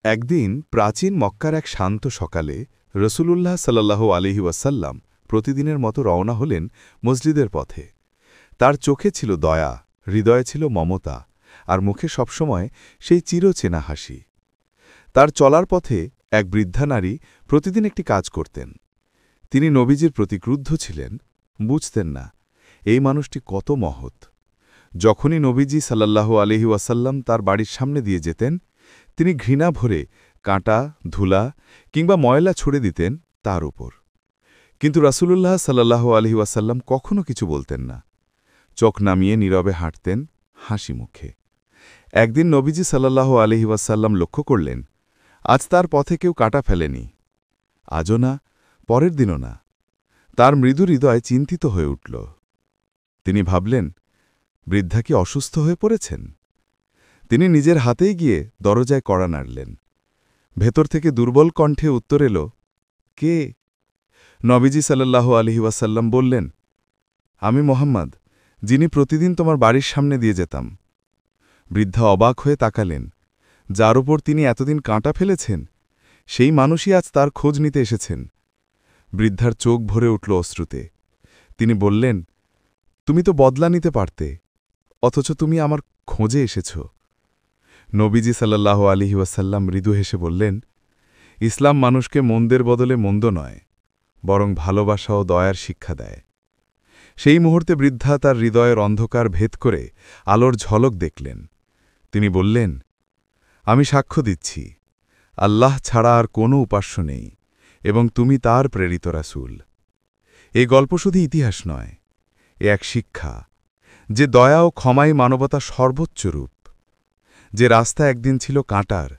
একদিন প্রাচীন মক্কার এক শান্ত সকালে রসূলুল্লাহ সাল্লাল্লাহু আলাইহি ওয়াসাল্লাম প্রতিদিনের মতো রওনা হলেন মসজিদের পথে। তার চোখে ছিল দয়া, হৃদয়ে ছিল মমতা, আর মুখে সবসময় সেই চিরচেনা হাসি। তার চলার পথে এক বৃদ্ধা নারী প্রতিদিন একটি কাজ করতেন। তিনি নবীজির প্রতি ক্রুদ্ধ ছিলেন, বুঝতেন না এই মানুষটি কত মহৎ। যখনই নবীজি সাল্লাল্লাহু আলাইহি ওয়াসাল্লাম তার বাড়ির সামনে দিয়ে যেতেন, তিনি ঘৃণা ভরে কাঁটা, ধুলা কিংবা ময়লা ছুড়ে দিতেন তার উপর। কিন্তু রাসূলুল্লাহ সাল্লাল্লাহু আলাইহি ওয়াসাল্লাম কখনো কিছু বলতেন না, চোখ নামিয়ে নীরবে হাঁটতেন হাসি মুখে। একদিন নবীজি সাল্লাল্লাহু আলাইহি ওয়াসাল্লাম লক্ষ্য করলেন, আজ তার পথে কেউ কাঁটা ফেলেনি। আজও না, পরের দিনও না। তার মৃদু হৃদয় চিন্তিত হয়ে উঠল। তিনি ভাবলেন, বৃদ্ধা কি অসুস্থ হয়ে পড়েছেন? তিনি নিজের হাতেই গিয়ে দরজায় কড়া নাড়লেন। ভেতর থেকে দুর্বল কণ্ঠে উত্তর এল, কে? নবীজি সাল্লাল্লাহু আলাইহি ওয়াসাল্লাম বললেন, আমি মোহাম্মদ, যিনি প্রতিদিন তোমার বাড়ির সামনে দিয়ে যেতাম। বৃদ্ধা অবাক হয়ে তাকালেন। যার উপর তিনি এতদিন কাঁটা ফেলেছেন, সেই মানুষই আজ তার খোঁজ নিতে এসেছেন। বৃদ্ধার চোখ ভরে উঠল অশ্রুতে। তিনি বললেন, তুমি তো বদলা নিতে পারতে, অথচ তুমি আমার খোঁজে এসেছ। নবীজি সাল্লাল্লাহু আলাইহি ওয়াসাল্লাম মৃদু হেসে বললেন, ইসলাম মানুষকে মন্দের বদলে মন্দ নয়, বরং ভালোবাসা ও দয়ার শিক্ষা দেয়। সেই মুহূর্তে বৃদ্ধা তার হৃদয়ের অন্ধকার ভেদ করে আলোর ঝলক দেখলেন। তিনি বললেন, আমি সাক্ষ্য দিচ্ছি, আল্লাহ ছাড়া আর কোনো উপাস্য নেই, এবং তুমি তার প্রেরিত রাসূল। এই গল্প শুধু ইতিহাস নয়, এ এক শিক্ষা যে দয়া ও ক্ষমাই মানবতার সর্বোচ্চ রূপ। যে রাস্তা একদিন ছিল কাঁটার,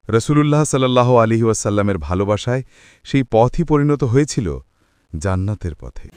রসূলুল্লাহ সাল্লাল্লাহু আলাইহি ওয়াসাল্লামের ভালোবাসায় সেই পথই পরিণত হয়েছিল জান্নাতের পথে।